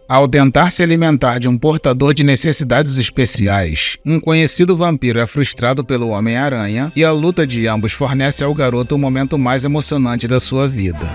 Ao tentar se alimentar de um portador de necessidades especiais, um conhecido vampiro é frustrado pelo Homem-Aranha e a luta de ambos fornece ao garoto o momento mais emocionante da sua vida.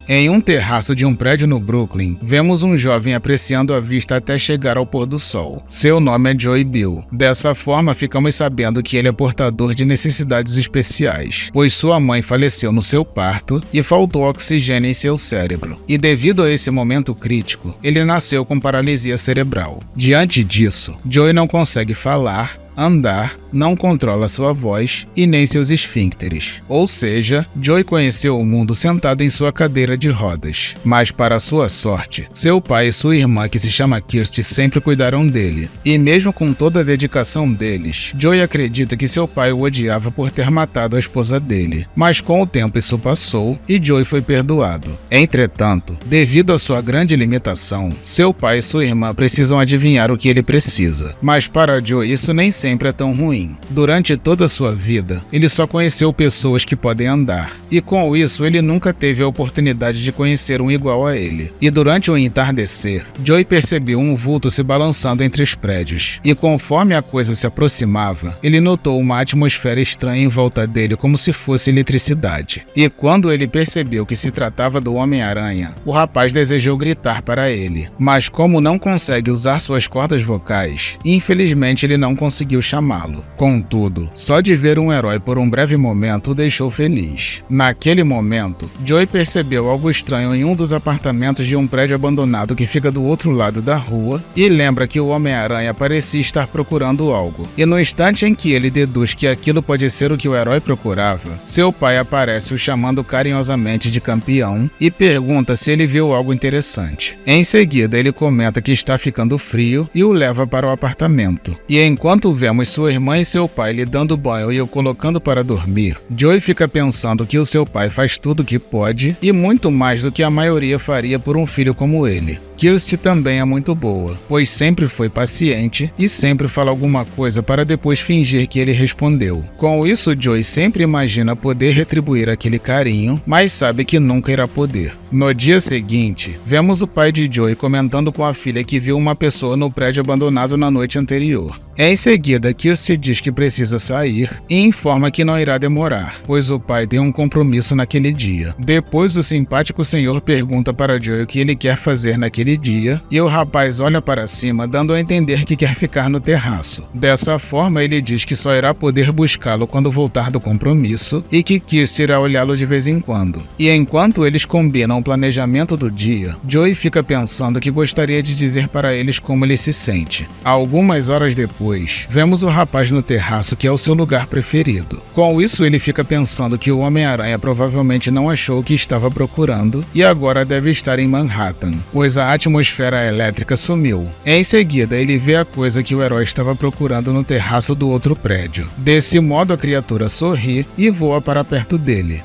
Em um terraço de um prédio no Brooklyn, vemos um jovem apreciando a vista até chegar ao pôr do sol. Seu nome é Joey Bill. Dessa forma, ficamos sabendo que ele é portador de necessidades especiais, pois sua mãe faleceu no seu parto e faltou oxigênio em seu cérebro. E devido a esse momento crítico, ele nasceu com paralisia cerebral. Diante disso, Joey não consegue falar, andar, não controla sua voz e nem seus esfíncteres. Ou seja, Joey conheceu o mundo sentado em sua cadeira de rodas. Mas para sua sorte, seu pai e sua irmã, que se chama Kirsty, sempre cuidaram dele. E mesmo com toda a dedicação deles, Joey acredita que seu pai o odiava por ter matado a esposa dele. Mas com o tempo isso passou e Joey foi perdoado. Entretanto, devido à sua grande limitação, seu pai e sua irmã precisam adivinhar o que ele precisa. Mas para Joey isso nem sempre é tão ruim. Durante toda a sua vida, ele só conheceu pessoas que podem andar, e com isso ele nunca teve a oportunidade de conhecer um igual a ele. E durante o entardecer, Joey percebeu um vulto se balançando entre os prédios, e conforme a coisa se aproximava, ele notou uma atmosfera estranha em volta dele como se fosse eletricidade. E quando ele percebeu que se tratava do Homem-Aranha, o rapaz desejou gritar para ele, mas como não consegue usar suas cordas vocais, infelizmente ele não conseguiu chamá-lo. Contudo, só de ver um herói por um breve momento o deixou feliz. Naquele momento, Joey percebeu algo estranho em um dos apartamentos de um prédio abandonado que fica do outro lado da rua e lembra que o Homem-Aranha parecia estar procurando algo. E no instante em que ele deduz que aquilo pode ser o que o herói procurava, seu pai aparece o chamando carinhosamente de campeão e pergunta se ele viu algo interessante. Em seguida, ele comenta que está ficando frio e o leva para o apartamento. E enquanto vemos sua irmã e seu pai lhe dando banho e o colocando para dormir, Joey fica pensando que o seu pai faz tudo o que pode e muito mais do que a maioria faria por um filho como ele. Kirsty também é muito boa, pois sempre foi paciente e sempre fala alguma coisa para depois fingir que ele respondeu. Com isso, Joey sempre imagina poder retribuir aquele carinho, mas sabe que nunca irá poder. No dia seguinte, vemos o pai de Joey comentando com a filha que viu uma pessoa no prédio abandonado na noite anterior. Em seguida, Kirsty diz que precisa sair e informa que não irá demorar, pois o pai tem um compromisso naquele dia. Depois, o simpático senhor pergunta para Joey o que ele quer fazer naquele dia e o rapaz olha para cima, dando a entender que quer ficar no terraço. Dessa forma, ele diz que só irá poder buscá-lo quando voltar do compromisso e que Kirsty irá olhá-lo de vez em quando. E enquanto eles combinam o planejamento do dia, Joey fica pensando que gostaria de dizer para eles como ele se sente. Algumas horas depois, vemos o rapaz no terraço, que é o seu lugar preferido. Com isso, ele fica pensando que o Homem-Aranha provavelmente não achou o que estava procurando e agora deve estar em Manhattan, pois a atmosfera elétrica sumiu. Em seguida, ele vê a coisa que o herói estava procurando no terraço do outro prédio. Desse modo, a criatura sorri e voa para perto dele.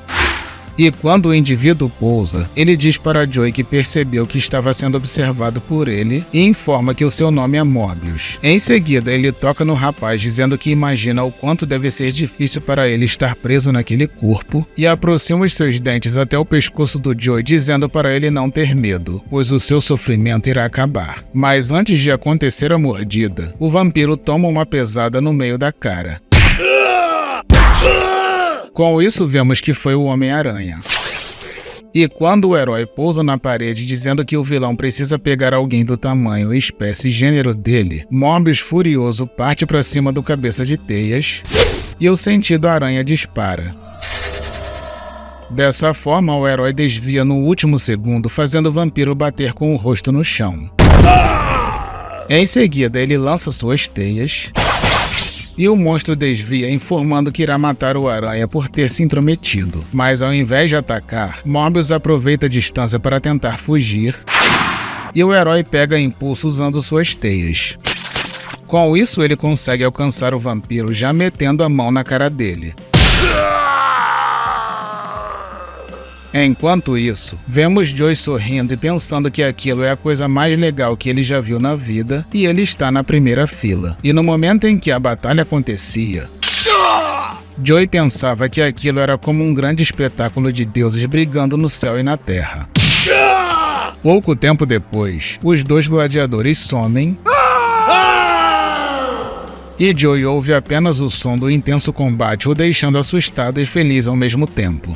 E quando o indivíduo pousa, ele diz para Joey que percebeu que estava sendo observado por ele e informa que o seu nome é Mobius. Em seguida, ele toca no rapaz dizendo que imagina o quanto deve ser difícil para ele estar preso naquele corpo e aproxima os seus dentes até o pescoço do Joey dizendo para ele não ter medo, pois o seu sofrimento irá acabar. Mas antes de acontecer a mordida, o vampiro toma uma pesada no meio da cara. Com isso, vemos que foi o Homem-Aranha. E quando o herói pousa na parede dizendo que o vilão precisa pegar alguém do tamanho, espécie e gênero dele, Morbius furioso parte para cima do cabeça de teias e o sentido aranha dispara. Dessa forma, o herói desvia no último segundo, fazendo o vampiro bater com o rosto no chão. Em seguida, ele lança suas teias e o monstro desvia, informando que irá matar o aranha por ter se intrometido. Mas ao invés de atacar, Morbius aproveita a distância para tentar fugir e o herói pega impulso usando suas teias. Com isso, ele consegue alcançar o vampiro já metendo a mão na cara dele. Enquanto isso, vemos Joey sorrindo e pensando que aquilo é a coisa mais legal que ele já viu na vida e ele está na primeira fila. E no momento em que a batalha acontecia, Joey pensava que aquilo era como um grande espetáculo de deuses brigando no céu e na terra. Pouco tempo depois, os dois gladiadores somem e Joey ouve apenas o som do intenso combate, o deixando assustado e feliz ao mesmo tempo.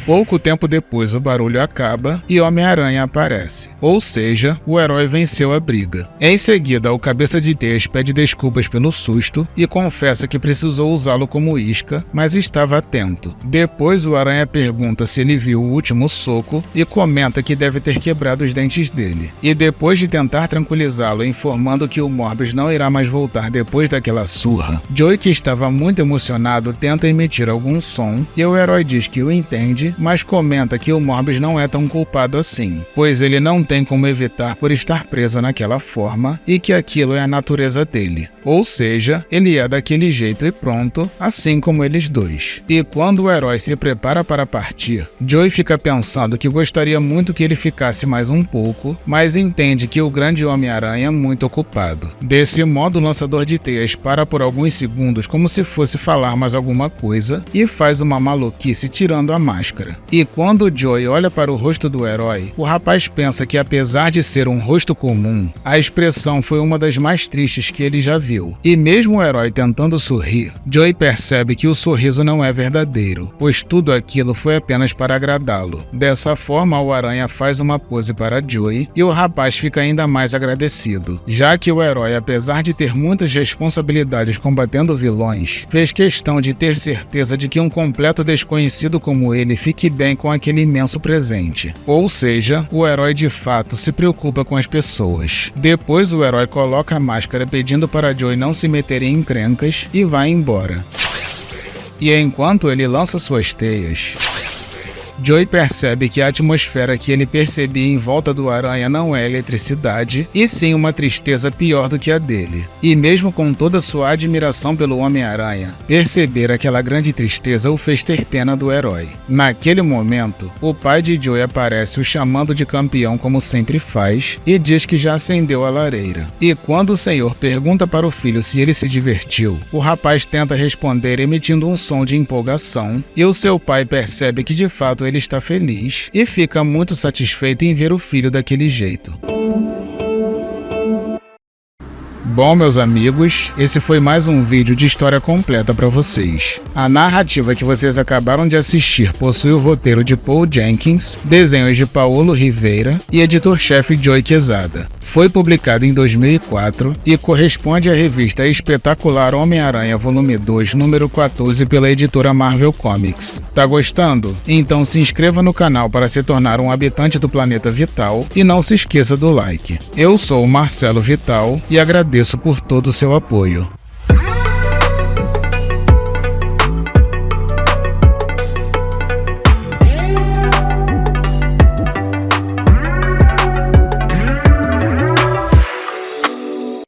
Pouco tempo depois o barulho acaba e Homem-Aranha aparece, ou seja, o herói venceu a briga. Em seguida, o Cabeça de Teias pede desculpas pelo susto e confessa que precisou usá-lo como isca, mas estava atento. Depois o Aranha pergunta se ele viu o último soco e comenta que deve ter quebrado os dentes dele. E depois de tentar tranquilizá-lo informando que o Morbius não irá mais voltar depois daquela surra, Joey, que estava muito emocionado, tenta emitir algum som e o herói diz que o entende, mas comenta que o Morbius não é tão culpado assim, pois ele não tem como evitar por estar preso naquela forma e que aquilo é a natureza dele. Ou seja, ele é daquele jeito e pronto, assim como eles dois. E quando o herói se prepara para partir, Joey fica pensando que gostaria muito que ele ficasse mais um pouco, mas entende que o grande Homem-Aranha é muito ocupado. Desse modo, o lançador de teias para por alguns segundos como se fosse falar mais alguma coisa e faz uma maluquice tirando a máscara. E quando o Joey olha para o rosto do herói, o rapaz pensa que apesar de ser um rosto comum, a expressão foi uma das mais tristes que ele já viu. E mesmo o herói tentando sorrir, Joey percebe que o sorriso não é verdadeiro, pois tudo aquilo foi apenas para agradá-lo. Dessa forma, o Aranha faz uma pose para Joey e o rapaz fica ainda mais agradecido, já que o herói, apesar de ter muitas responsabilidades combatendo vilões, fez questão de ter certeza de que um completo desconhecido como ele fique bem com aquele imenso presente. Ou seja, o herói de fato se preocupa com as pessoas. Depois o herói coloca a máscara pedindo para Joey não se meter em encrencas e vai embora. E enquanto ele lança suas teias, Joey percebe que a atmosfera que ele percebia em volta do Aranha não é eletricidade, e sim uma tristeza pior do que a dele. E mesmo com toda sua admiração pelo Homem-Aranha, perceber aquela grande tristeza o fez ter pena do herói. Naquele momento, o pai de Joey aparece o chamando de campeão como sempre faz, e diz que já acendeu a lareira. E quando o senhor pergunta para o filho se ele se divertiu, o rapaz tenta responder emitindo um som de empolgação, e o seu pai percebe que de fato ele está feliz e fica muito satisfeito em ver o filho daquele jeito. Bom, meus amigos, esse foi mais um vídeo de história completa para vocês. A narrativa que vocês acabaram de assistir possui o roteiro de Paul Jenkins, desenhos de Paulo Rivera e editor-chefe Joey Quesada. Foi publicado em 2004 e corresponde à revista Espetacular Homem-Aranha Volume 2, número 14, pela editora Marvel Comics. Tá gostando? Então se inscreva no canal para se tornar um habitante do planeta Vital e não se esqueça do like. Eu sou o Marcelo Vital e agradeço por todo o seu apoio.